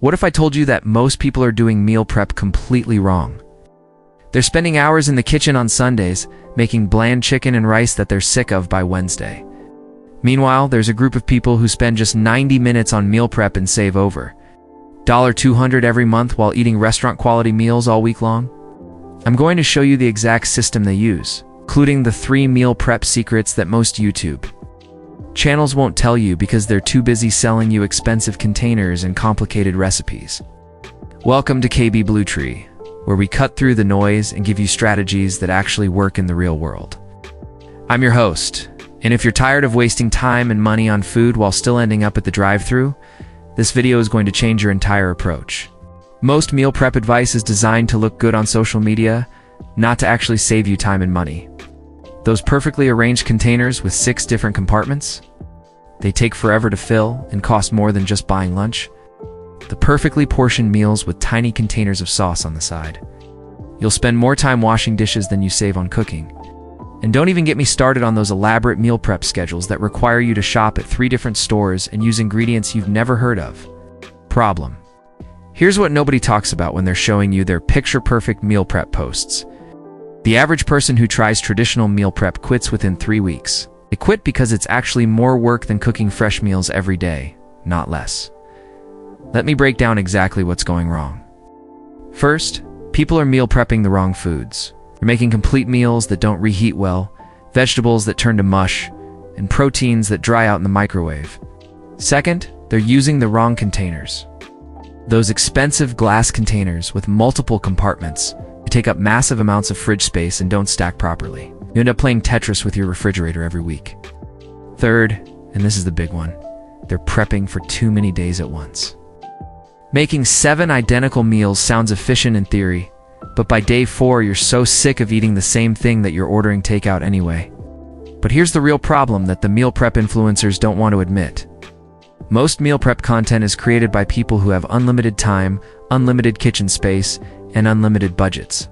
What if I told you that most people are doing meal prep completely wrong? They're spending hours in the kitchen on Sundays, making bland chicken and rice that they're sick of by Wednesday. Meanwhile, there's a group of people who spend just 90 minutes on meal prep and save over $200 every month while eating restaurant-quality meals all week long. I'm going to show you the exact system they use, including the 3 meal prep secrets that most YouTube channels won't tell you because they're too busy selling you expensive containers and complicated recipes. Welcome to KB Bluetree, where we cut through the noise and give you strategies that actually work in the real world. I'm your host, and if you're tired of wasting time and money on food while still ending up at the drive-thru, this video is going to change your entire approach. Most meal prep advice is designed to look good on social media, not to actually save you time and money. Those perfectly arranged containers with 6 different compartments, they take forever to fill and cost more than just buying lunch. The perfectly portioned meals with tiny containers of sauce on the side. You'll spend more time washing dishes than you save on cooking. And don't even get me started on those elaborate meal prep schedules that require you to shop at 3 different stores and use ingredients you've never heard of. Problem. Here's what nobody talks about when they're showing you their picture-perfect meal prep posts. The average person who tries traditional meal prep quits within 3 weeks. They quit because it's actually more work than cooking fresh meals every day, not less. Let me break down exactly what's going wrong. First, people are meal prepping the wrong foods. They're making complete meals that don't reheat well, vegetables that turn to mush, and proteins that dry out in the microwave. Second, they're using the wrong containers. Those expensive glass containers with multiple compartments. They take up massive amounts of fridge space and don't stack properly. You end up playing Tetris with your refrigerator every week. Third, and this is the big one, they're prepping for too many days at once. Making 7 identical meals sounds efficient in theory, but by day 4 you're so sick of eating the same thing that you're ordering takeout anyway. But here's the real problem that the meal prep influencers don't want to admit. Most meal prep content is created by people who have unlimited time, unlimited kitchen space, and unlimited budgets.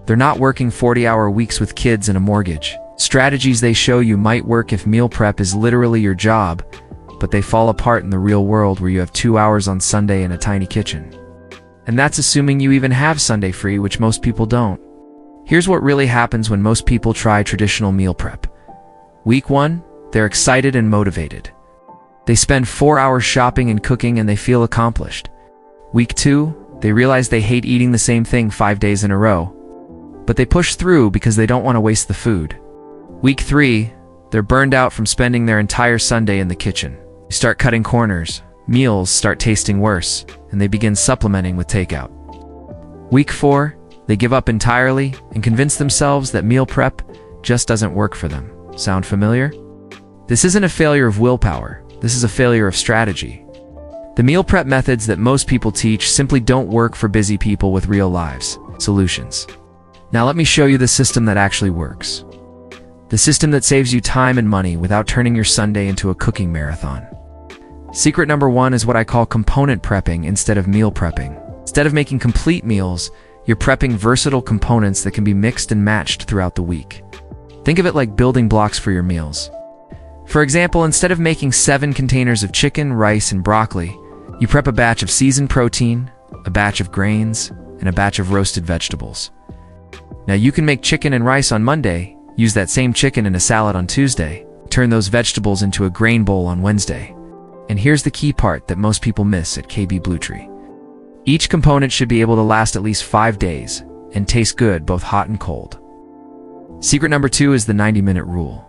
They're not working 40-hour weeks with kids and a mortgage. Strategies they show you might work if meal prep is literally your job, but they fall apart in the real world where you have 2 hours on Sunday in a tiny kitchen. And that's assuming you even have Sunday free, which most people don't. Here's what really happens when most people try traditional meal prep. Week 1, they're excited and motivated. They spend 4 hours shopping and cooking and they feel accomplished. Week 2, they realize they hate eating the same thing 5 days in a row. But they push through because they don't want to waste the food. Week 3, they're burned out from spending their entire Sunday in the kitchen. They start cutting corners, meals start tasting worse, and they begin supplementing with takeout. Week 4, they give up entirely and convince themselves that meal prep just doesn't work for them. Sound familiar? This isn't a failure of willpower. This is a failure of strategy. The meal prep methods that most people teach simply don't work for busy people with real lives. Solutions. Now let me show you the system that actually works. The system that saves you time and money without turning your Sunday into a cooking marathon. Secret number 1 is what I call component prepping instead of meal prepping. Instead of making complete meals, you're prepping versatile components that can be mixed and matched throughout the week. Think of it like building blocks for your meals. For example, instead of making 7 containers of chicken, rice, and broccoli, you prep a batch of seasoned protein, a batch of grains, and a batch of roasted vegetables. Now you can make chicken and rice on Monday, use that same chicken in a salad on Tuesday, turn those vegetables into a grain bowl on Wednesday. And here's the key part that most people miss at KB Bluetree. Each component should be able to last at least 5 days and taste good both hot and cold. Secret number 2 is the 90-minute rule.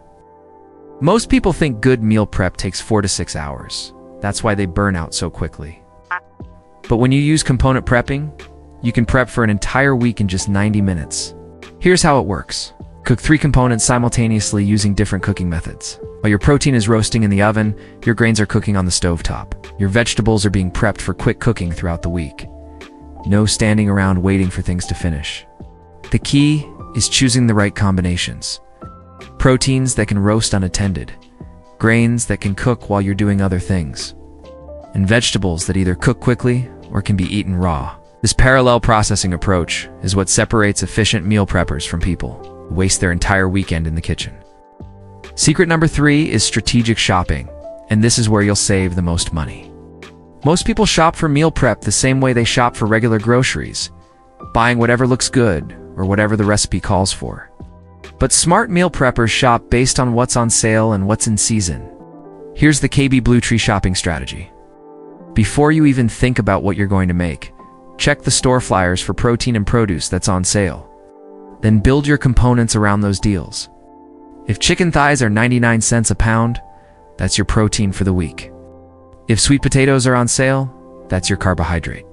Most people think good meal prep takes 4 to 6 hours. That's why they burn out so quickly. But when you use component prepping, you can prep for an entire week in just 90 minutes. Here's how it works. Cook 3 components simultaneously using different cooking methods. While your protein is roasting in the oven, your grains are cooking on the stovetop. Your vegetables are being prepped for quick cooking throughout the week. No standing around waiting for things to finish. The key is choosing the right combinations. Proteins that can roast unattended. Grains that can cook while you're doing other things. And vegetables that either cook quickly or can be eaten raw. This parallel processing approach is what separates efficient meal preppers from people who waste their entire weekend in the kitchen. Secret number 3 is strategic shopping, and this is where you'll save the most money. Most people shop for meal prep the same way they shop for regular groceries, buying whatever looks good or whatever the recipe calls for. But smart meal preppers shop based on what's on sale and what's in season. Here's the KB Bluetree shopping strategy. Before you even think about what you're going to make, check the store flyers for protein and produce that's on sale. Then build your components around those deals. If chicken thighs are 99 cents a pound, that's your protein for the week. If sweet potatoes are on sale, that's your carbohydrate.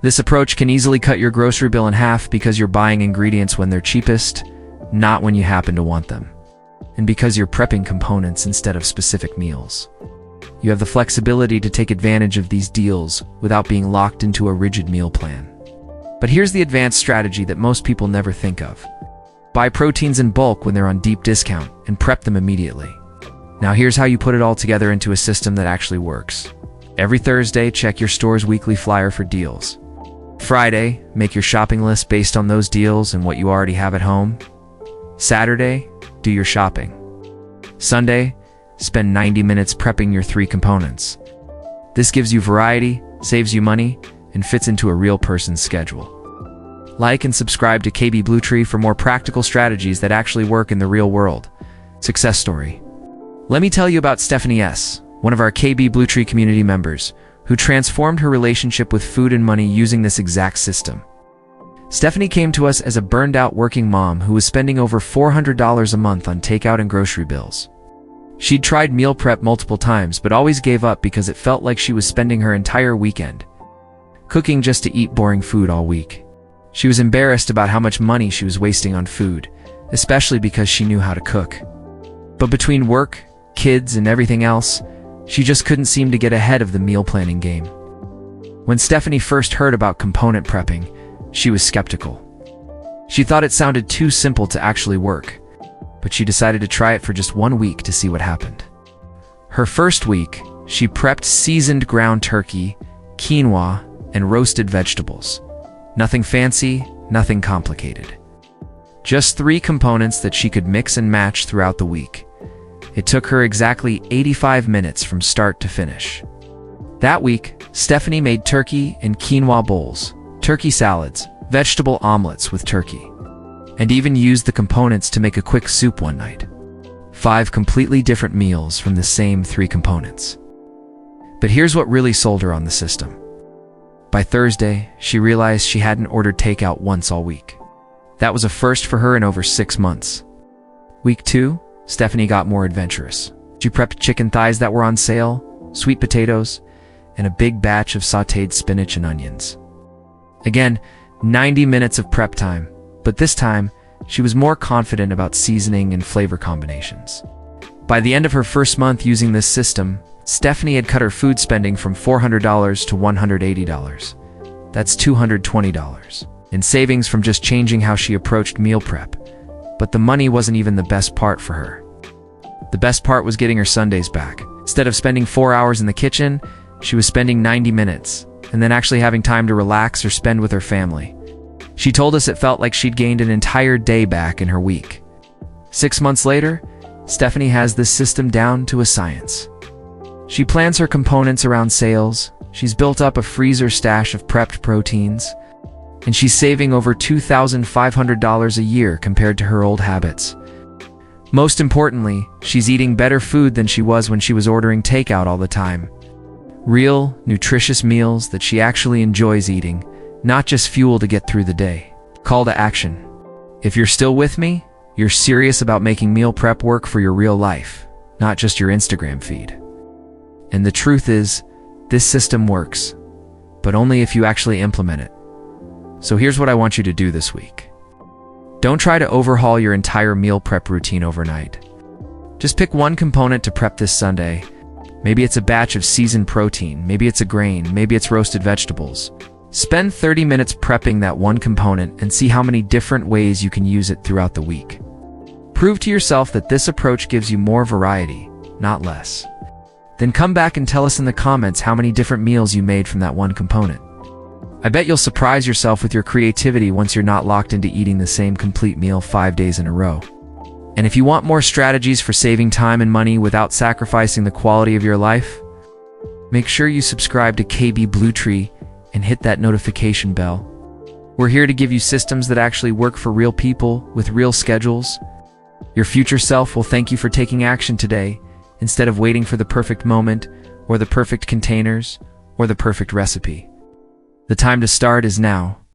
This approach can easily cut your grocery bill in half because you're buying ingredients when they're cheapest, not when you happen to want them. And because you're prepping components instead of specific meals. You have the flexibility to take advantage of these deals without being locked into a rigid meal plan. But here's the advanced strategy that most people never think of. Buy proteins in bulk when they're on deep discount and prep them immediately. Now here's how you put it all together into a system that actually works. Every Thursday, check your store's weekly flyer for deals. Friday, make your shopping list based on those deals and what you already have at home. Saturday, do your shopping. Sunday, spend 90 minutes prepping your 3 components. This gives you variety, saves you money, and fits into a real person's schedule. Like and subscribe to KB Bluetree for more practical strategies that actually work in the real world. Success story. Let me tell you about Stephanie S., one of our KB Bluetree community members, who transformed her relationship with food and money using this exact system. Stephanie came to us as a burned-out working mom who was spending over $400 a month on takeout and grocery bills. She'd tried meal prep multiple times but always gave up because it felt like she was spending her entire weekend cooking just to eat boring food all week. She was embarrassed about how much money she was wasting on food, especially because she knew how to cook. But between work, kids, and everything else, she just couldn't seem to get ahead of the meal planning game. When Stephanie first heard about component prepping, she was skeptical. She thought it sounded too simple to actually work, but she decided to try it for just 1 week to see what happened. Her first week, she prepped seasoned ground turkey, quinoa, and roasted vegetables. Nothing fancy, nothing complicated. Just 3 components that she could mix and match throughout the week. It took her exactly 85 minutes from start to finish. That week, Stephanie made turkey and quinoa bowls, turkey salads, vegetable omelets with turkey, and even used the components to make a quick soup one night. 5 completely different meals from the same 3 components. But here's what really sold her on the system. By Thursday, she realized she hadn't ordered takeout once all week. That was a first for her in over 6 months. Week 2, Stephanie got more adventurous. She prepped chicken thighs that were on sale, sweet potatoes, and a big batch of sautéed spinach and onions. Again, 90 minutes of prep time, but this time, she was more confident about seasoning and flavor combinations. By the end of her first month using this system, Stephanie had cut her food spending from $400 to $180. That's $220 in savings from just changing how she approached meal prep. But the money wasn't even the best part for her. The best part was getting her Sundays back. Instead of spending 4 hours in the kitchen, she was spending 90 minutes, and then actually having time to relax or spend with her family. She told us it felt like she'd gained an entire day back in her week. 6 months later, Stephanie has this system down to a science. She plans her components around sales, she's built up a freezer stash of prepped proteins, and she's saving over $2,500 a year compared to her old habits. Most importantly, she's eating better food than she was when she was ordering takeout all the time. Real, nutritious meals that she actually enjoys eating, not just fuel to get through the day. Call to action. If you're still with me, you're serious about making meal prep work for your real life, not just your Instagram feed. And the truth is, this system works, but only if you actually implement it. So here's what I want you to do this week. Don't try to overhaul your entire meal prep routine overnight. Just pick one component to prep this Sunday. Maybe it's a batch of seasoned protein, maybe it's a grain, maybe it's roasted vegetables. Spend 30 minutes prepping that one component and see how many different ways you can use it throughout the week. Prove to yourself that this approach gives you more variety, not less. Then come back and tell us in the comments how many different meals you made from that one component. I bet you'll surprise yourself with your creativity once you're not locked into eating the same complete meal 5 days in a row. And if you want more strategies for saving time and money without sacrificing the quality of your life, Make sure you subscribe to KB Blue Tree and hit that notification bell. We're here to give you systems that actually work for real people with real schedules. Your future self will thank you for taking action today instead of waiting for the perfect moment or the perfect containers or the perfect recipe. The time to start is now.